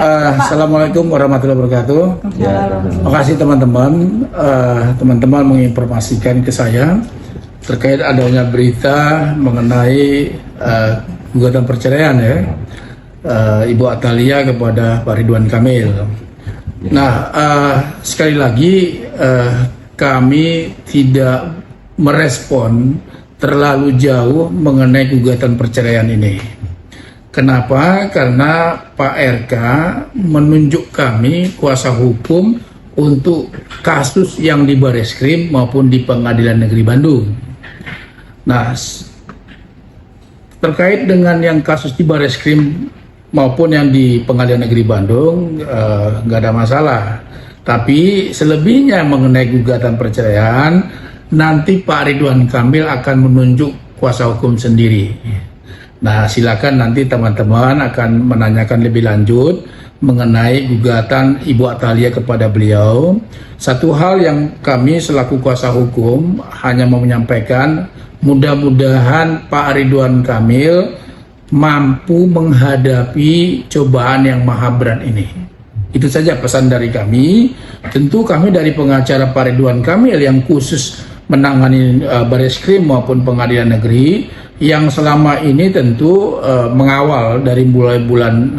Assalamualaikum warahmatullahi wabarakatuh. Terima kasih teman-teman. Teman-teman menginformasikan ke saya terkait adanya berita mengenai gugatan perceraian ya Ibu Atalia kepada Pak Ridwan Kamil. Nah, sekali lagi kami tidak merespon terlalu jauh mengenai gugatan perceraian ini. Kenapa? Karena Pak RK menunjuk kami kuasa hukum untuk kasus yang di Bareskrim maupun di Pengadilan Negeri Bandung. Nah, terkait dengan yang kasus di Bareskrim maupun yang di Pengadilan Negeri Bandung nggak ada masalah. Tapi selebihnya mengenai gugatan perceraian, nanti Pak Ridwan Kamil akan menunjuk kuasa hukum sendiri. Nah, silakan nanti teman-teman akan menanyakan lebih lanjut mengenai gugatan Ibu Atalia kepada beliau. Satu hal yang kami selaku kuasa hukum hanya mau menyampaikan, mudah-mudahan Pak Ridwan Kamil mampu menghadapi cobaan yang maha berat ini. Itu saja pesan dari kami. Tentu kami dari pengacara Pak Ridwan Kamil yang khusus menangani Bareskrim maupun Pengadilan Negeri yang selama ini tentu mengawal dari mulai bulan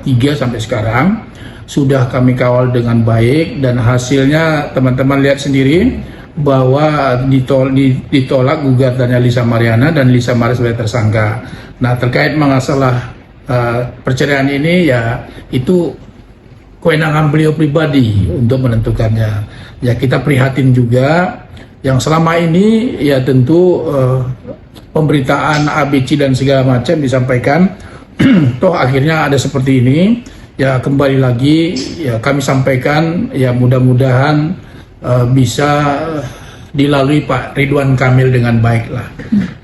3 sampai sekarang sudah kami kawal dengan baik, dan hasilnya teman-teman lihat sendiri bahwa ditolak gugatannya Lisa Mariana dan Lisa Maria sebagai tersangka. Nah, terkait masalah perceraian ini ya itu kewenangan beliau pribadi untuk menentukannya. Ya, kita prihatin juga yang selama ini ya tentu pemberitaan ABC dan segala macam disampaikan toh akhirnya ada seperti ini. Ya, kembali lagi ya kami sampaikan ya mudah-mudahan bisa dilalui Pak Ridwan Kamil dengan baik lah.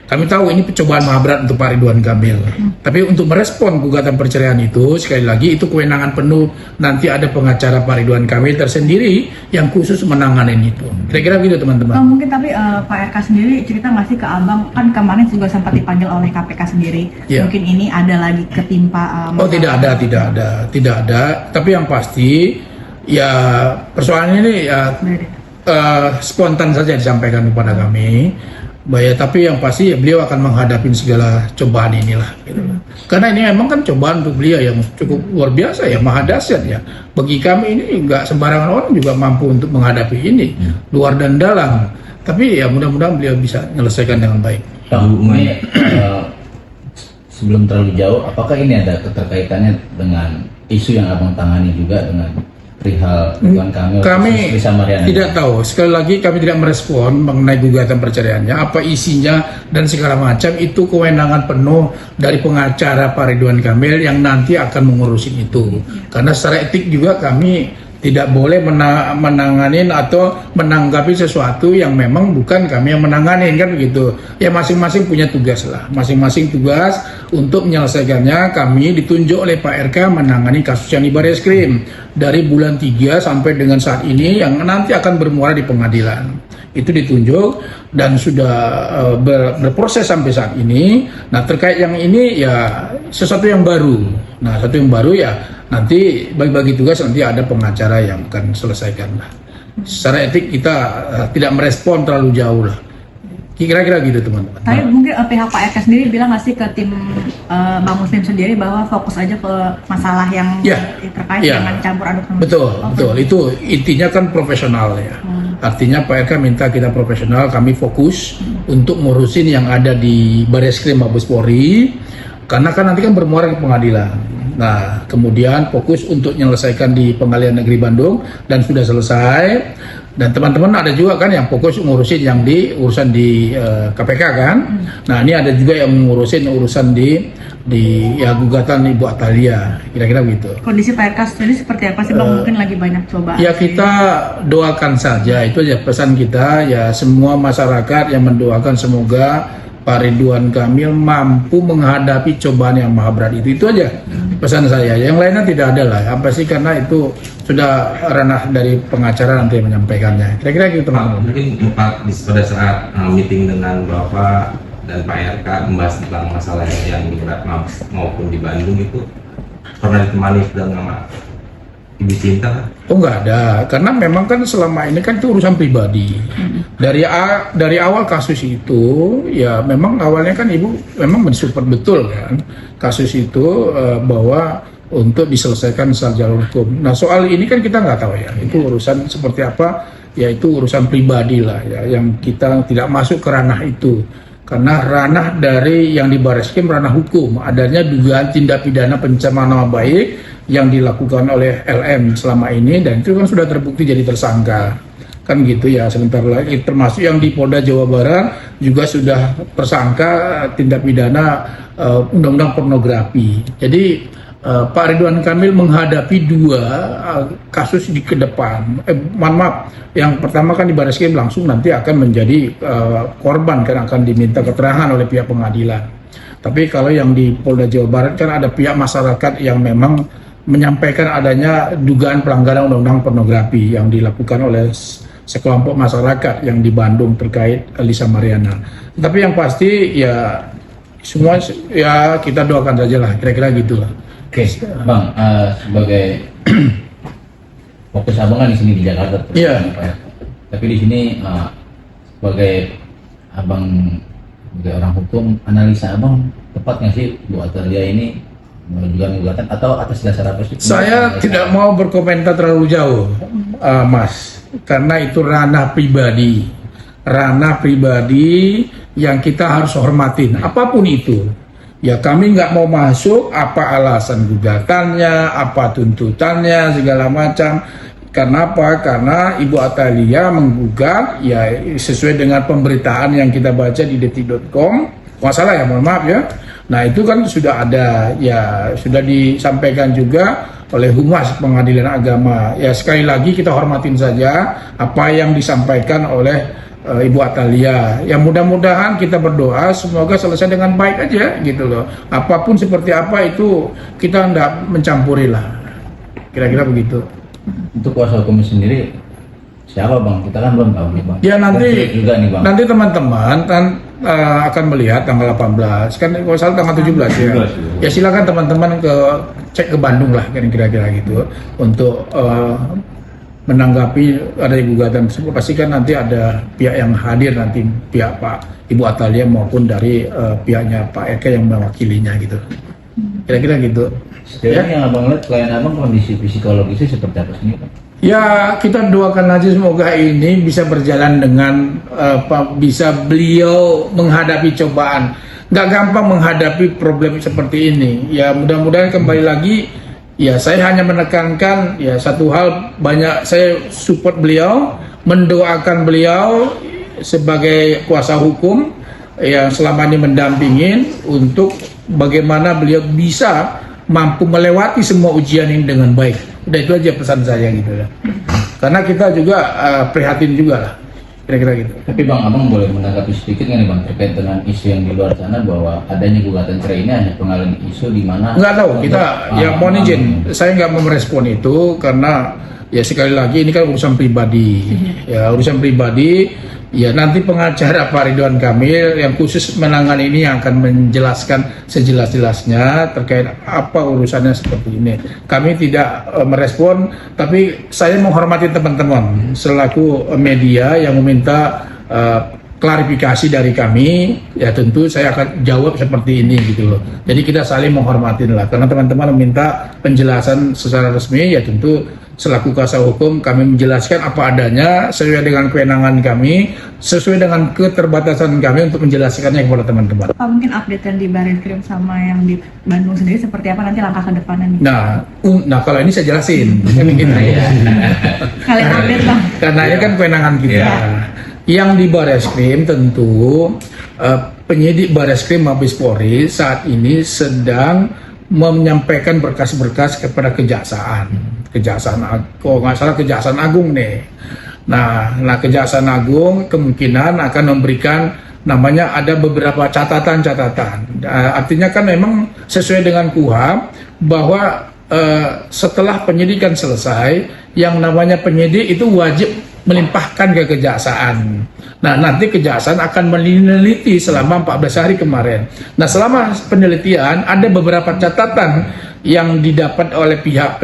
Kami tahu ini percobaan maha berat untuk Pak Ridwan Kamil. Tapi untuk merespon gugatan perceraian itu, sekali lagi itu kewenangan penuh. Nanti ada pengacara Pak Ridwan Kamil tersendiri yang khusus menangani itu. Kira-kira gitu teman-teman. Mungkin tapi Pak RK sendiri cerita masih ke Abang, kan kemarin juga sempat dipanggil oleh KPK sendiri. Ya. Mungkin ini ada lagi ketimpa. Oh tidak ada. Tapi yang pasti ya persoalan ini ya spontan saja disampaikan kepada kami. Tapi yang pasti ya beliau akan menghadapi segala cobaan inilah gitu. Karena ini memang kan cobaan untuk beliau yang cukup luar biasa ya, maha dahsyat ya. Bagi kami ini nggak sembarangan orang juga mampu untuk menghadapi ini, luar dan dalam. Tapi ya mudah-mudahan beliau bisa menyelesaikan dengan baik. Pak sebelum terlalu jauh, apakah ini ada keterkaitannya dengan isu yang Abang tangani juga dengan perihal Ridwan Kamil? Kami tidak tahu. Sekali lagi kami tidak merespon mengenai gugatan perceraiannya, apa isinya dan segala macam. Itu kewenangan penuh dari pengacara Pak Ridwan Kamil yang nanti akan mengurusin itu. Karena secara etik juga kami tidak boleh menanganin atau menanggapi sesuatu yang memang bukan kami yang menanganin, kan begitu. Ya masing-masing punya tugas lah, masing-masing tugas untuk menyelesaikannya. Kami ditunjuk oleh Pak RK menangani kasus yang di Bareskrim dari bulan 3 sampai dengan saat ini yang nanti akan bermuara di pengadilan. Itu ditunjuk dan sudah berproses sampai saat ini. Nah, terkait yang ini ya sesuatu yang baru. Nah, sesuatu yang baru ya nanti bagi-bagi tugas, nanti ada pengacara yang akan selesaikan lah. Secara etik kita tidak merespon terlalu jauh lah. Kira-kira gitu teman-teman. Tapi mungkin pihak Pak RK sendiri bilang nggak sih ke tim Bang Muslim sendiri bahwa fokus aja ke masalah yang terkait dengan campur aduk. Betul. Itu intinya kan profesional ya. Artinya Pak RK minta kita profesional, kami fokus untuk ngurusin yang ada di Bareskrim Mabes Polri, karena kan nanti kan bermuara ke pengadilan. Nah, kemudian fokus untuk menyelesaikan di Pengadilan Negeri Bandung dan sudah selesai. Dan teman-teman ada juga kan yang fokus ngurusin yang di urusan di KPK kan. Nah, ini ada juga yang ngurusin urusan di ya gugatan Ibu Atalia. Kira-kira begitu. Kondisi Pak RK sendiri seperti apa sih Bang? Mungkin lagi banyak cobaan. Ya kita doakan saja, itu aja pesan kita ya, semua masyarakat yang mendoakan semoga Pak Ridwan Kamil mampu menghadapi cobaan yang maha berat itu aja pesan saya. Yang lainnya tidak ada lah, apa sih, karena itu sudah ranah dari pengacara nanti menyampaikannya. Kira-kira gitu teman-teman. Mungkin pada saat meeting dengan Bapak dan Pak RK membahas tentang masalah yang di Berat maupun di Bandung itu, pernah ditemani dengan Ibu Cinta kan? Oh nggak ada, karena memang kan selama ini kan itu urusan pribadi. Dari awal kasus itu, ya memang awalnya kan ibu memang mensupport betul kan kasus itu bahwa untuk diselesaikan secara jalur hukum. Nah soal ini kan kita nggak tahu ya, itu urusan seperti apa, ya itu urusan pribadi lah ya, yang kita tidak masuk ke ranah itu. Karena ranah dari yang di Barreskrim ranah hukum, adanya dugaan tindak pidana pencemaran nama baik yang dilakukan oleh LM selama ini, dan itu kan sudah terbukti jadi tersangka kan gitu ya. Sebentar lagi termasuk yang di Polda Jawa Barat juga sudah tersangka tindak pidana undang-undang pornografi. Jadi Pak Ridwan Kamil menghadapi dua kasus di ke depan. Maaf, yang pertama kan di Barreskrim langsung nanti akan menjadi korban kan, akan diminta keterangan oleh pihak pengadilan. Tapi kalau yang di Polda Jawa Barat kan ada pihak masyarakat yang memang menyampaikan adanya dugaan pelanggaran undang-undang pornografi yang dilakukan oleh sekelompok masyarakat yang di Bandung terkait Lisa Mariana. Tapi yang pasti ya semua ya kita doakan saja lah, kira-kira gitulah. Oke, Bang, sebagai fokus abang kan di sini di Jakarta, Iya. tapi di sini sebagai abang sebagai orang hukum, analisa abang tepat nggak sih Bu Atalia ini mengajukan gugatan atau atas dasar apa sih? Saya tidak mau berkomentar terlalu jauh, Mas, karena itu ranah pribadi yang kita harus hormatin, apapun itu. Ya kami nggak mau masuk apa alasan gugatannya, apa tuntutannya, segala macam. Karena apa? Karena Ibu Atalia menggugat ya sesuai dengan pemberitaan yang kita baca di detik.com. Masalah ya, mohon maaf ya. Nah itu kan sudah ada, ya sudah disampaikan juga oleh Humas Pengadilan Agama. Ya sekali lagi kita hormatin saja apa yang disampaikan oleh Ibu Atalia. Yang mudah-mudahan kita berdoa semoga selesai dengan baik aja gitu loh. Apapun seperti apa itu kita tidak mencampuri lah. Kira-kira begitu. Untuk kuasa hukum sendiri siapa Bang? Kita kan belum tahu nih Bang. Ya nanti juga nih, Bang. nanti teman-teman kan akan melihat tanggal 18 kan, kalau salah tanggal 17 ya. Ya silakan teman-teman cek ke Bandung lah kira-kira gitu untuk menanggapi ada gugatan tersebut. Pasti kan nanti ada pihak yang hadir, nanti pihak Pak Ibu Atalia maupun dari pihaknya Pak Eka yang mewakilinya gitu. Kira-kira gitu. Sebenarnya yang abang lihat klien abang kondisi psikologisnya seperti apa sih Pak? Ya kita doakan aja semoga ini bisa berjalan dengan bisa beliau menghadapi cobaan. Nggak gampang menghadapi problem seperti ini. Ya mudah-mudahan kembali lagi. Ya saya hanya menekankan ya satu hal, banyak saya support beliau, mendoakan beliau sebagai kuasa hukum yang selama ini mendampingin untuk bagaimana beliau bisa mampu melewati semua ujian ini dengan baik. Udah itu aja pesan saya gitu ya. Karena kita juga prihatin juga lah. Kira-kira gitu. Tapi Bang, abang boleh menanggapi sedikit nggak nih Bang terkait dengan isu yang di luar sana bahwa adanya gugatan cerai ini hanya pengalihan isu di mana? Nggak tahu, kita ya mohon izin, saya nggak mau merespon itu karena ya sekali lagi ini kan urusan pribadi. Ya urusan pribadi. Ya nanti pengacara Pak Ridwan Kamil yang khusus menangani ini yang akan menjelaskan sejelas-jelasnya terkait apa urusannya seperti ini. Kami tidak merespon, tapi saya menghormati teman-teman selaku media yang meminta klarifikasi dari kami. Ya tentu saya akan jawab seperti ini gitu loh. Jadi kita saling menghormatin lah, karena teman-teman meminta penjelasan secara resmi, ya tentu selaku kuasa hukum kami menjelaskan apa adanya sesuai dengan kewenangan kami, sesuai dengan keterbatasan kami untuk menjelaskannya kepada teman-teman. Pak, mungkin update yang di Barreskrim sama yang di Bandung sendiri seperti apa nanti langkah ke depannya nih? Nah kalau ini saya jelasin. Kalian update Bang. Karena ini kan kewenangan kita. Yang di Barreskrim tentu penyidik Barreskrim Mabes Polri saat ini sedang menyampaikan berkas-berkas kepada Kejaksaan Agung nih. Nah Kejaksaan Agung kemungkinan akan memberikan namanya ada beberapa catatan. Artinya kan memang sesuai dengan KUHP bahwa setelah penyidikan selesai, yang namanya penyidik itu wajib melimpahkan ke kejaksaan. Nah, nanti kejaksaan akan meneliti selama 14 hari kemarin. Nah, selama penelitian ada beberapa catatan yang didapat oleh pihak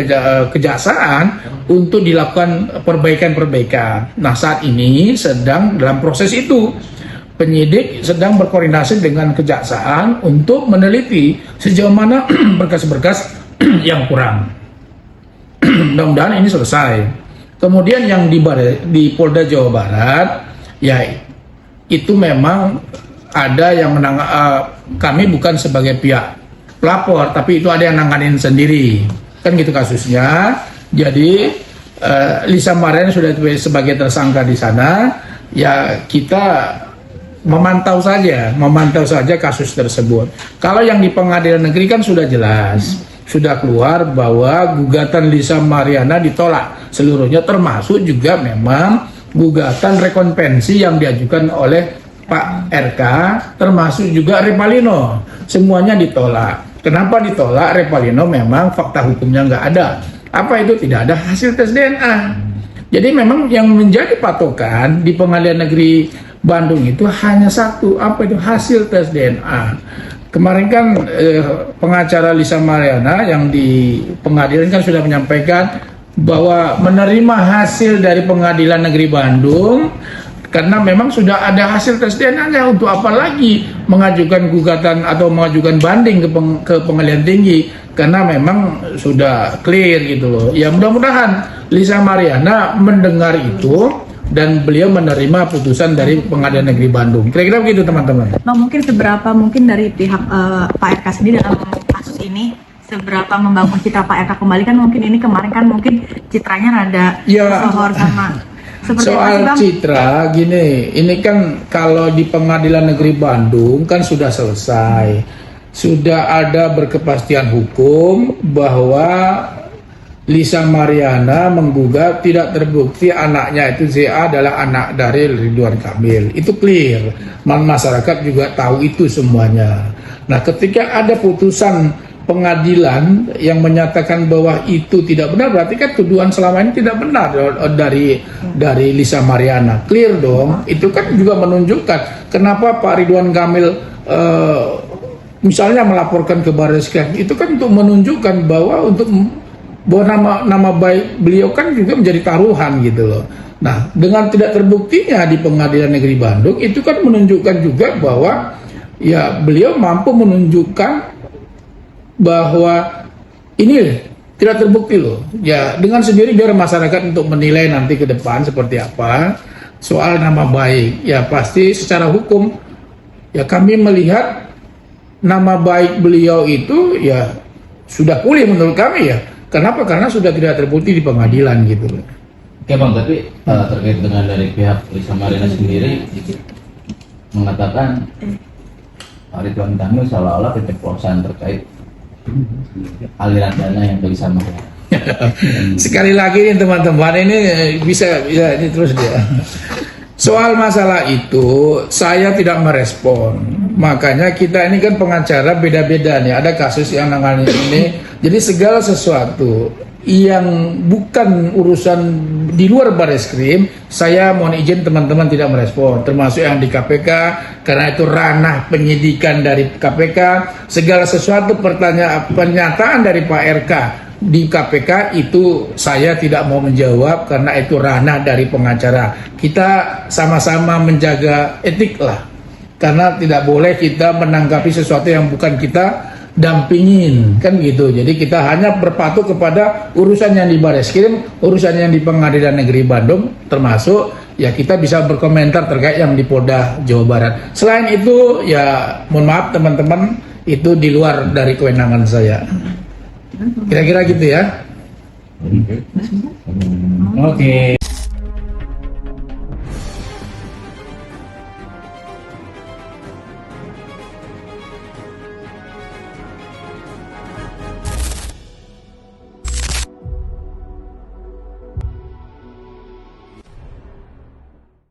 kejaksaan untuk dilakukan perbaikan-perbaikan. Nah, saat ini sedang dalam proses itu. Penyidik sedang berkoordinasi dengan kejaksaan untuk meneliti sejauh mana berkas-berkas yang kurang. Mudah-mudahan ini selesai. Kemudian yang di Polda Jawa Barat, ya itu memang ada yang kami bukan sebagai pihak pelapor, tapi itu ada yang nanganin sendiri, kan gitu kasusnya. Jadi Lisa Mariana sudah sebagai tersangka di sana, ya kita memantau saja kasus tersebut. Kalau yang di pengadilan negeri kan sudah jelas, sudah keluar bahwa gugatan Lisa Mariana ditolak seluruhnya, termasuk juga memang gugatan rekonvensi yang diajukan oleh Pak RK, termasuk juga Revalino, semuanya ditolak. Kenapa ditolak? Revalino memang fakta hukumnya nggak ada. Apa itu? Tidak ada hasil tes DNA. Jadi memang yang menjadi patokan di pengadilan negeri Bandung itu hanya satu, apa itu? Hasil tes DNA. Kemarin kan pengacara Lisa Mariana yang di pengadilan kan sudah menyampaikan bahwa menerima hasil dari pengadilan negeri Bandung karena memang sudah ada hasil tes DNA-nya. Untuk apa lagi mengajukan gugatan atau mengajukan banding ke pengadilan tinggi, karena memang sudah clear gitu loh. Ya mudah-mudahan Lisa Mariana mendengar itu dan beliau menerima putusan dari Pengadilan Negeri Bandung. Kira-kira begitu teman-teman. Bang, mungkin seberapa mungkin dari pihak Pak RK sendiri dalam kasus ini, seberapa membangun citra Pak RK kembali? Kan mungkin ini kemarin kan mungkin citranya rada sohor sama seperti soal apa, Bang? citra gini, ini kan kalau di Pengadilan Negeri Bandung kan sudah selesai, sudah ada berkepastian hukum bahwa Lisa Mariana menggugat tidak terbukti anaknya itu ZA adalah anak dari Ridwan Kamil. Itu clear. Masyarakat juga tahu itu semuanya. Nah, ketika ada putusan pengadilan yang menyatakan bahwa itu tidak benar, berarti kan tuduhan selama ini tidak benar dari Lisa Mariana. Clear dong. Itu kan juga menunjukkan kenapa Pak Ridwan Kamil misalnya melaporkan ke Barreskrim. Itu kan untuk menunjukkan bahwa nama baik beliau kan juga menjadi taruhan gitu loh. Nah, dengan tidak terbuktinya di Pengadilan Negeri Bandung, itu kan menunjukkan juga bahwa ya beliau mampu menunjukkan bahwa ini tidak terbukti loh. Ya dengan sendiri biar masyarakat untuk menilai nanti ke depan seperti apa soal nama baik. Ya pasti secara hukum ya kami melihat nama baik beliau itu ya sudah pulih menurut kami ya. Kenapa? Karena sudah tidak terbukti di pengadilan gitu. Oke Bang, tapi terkait dengan dari pihak Lisa Mariana sendiri mengatakan Pak Ridwan Kamil seolah-olah keceplosan terkait aliran dana yang dari Lisa Mariana. Sekali lagi nih teman-teman, ini bisa ini terus dia. Soal masalah itu saya tidak merespon. Makanya kita ini kan pengacara beda-beda nih. Ada kasus yang nangani ini. Jadi segala sesuatu yang bukan urusan di luar Barreskrim, saya mohon izin teman-teman tidak merespon. Termasuk yang di KPK, karena itu ranah penyidikan dari KPK. Segala sesuatu pernyataan dari Pak RK di KPK itu saya tidak mau menjawab karena itu ranah dari pengacara. Kita sama-sama menjaga etik lah, karena tidak boleh kita menanggapi sesuatu yang bukan kita dampingin, kan gitu. Jadi kita hanya berpatuh kepada urusan yang di Barreskrim, urusan yang di Pengadilan Negeri Bandung, termasuk ya kita bisa berkomentar terkait yang di Polda Jawa Barat. Selain itu ya mohon maaf teman-teman, itu di luar dari kewenangan saya. Kira-kira gitu ya. Oke.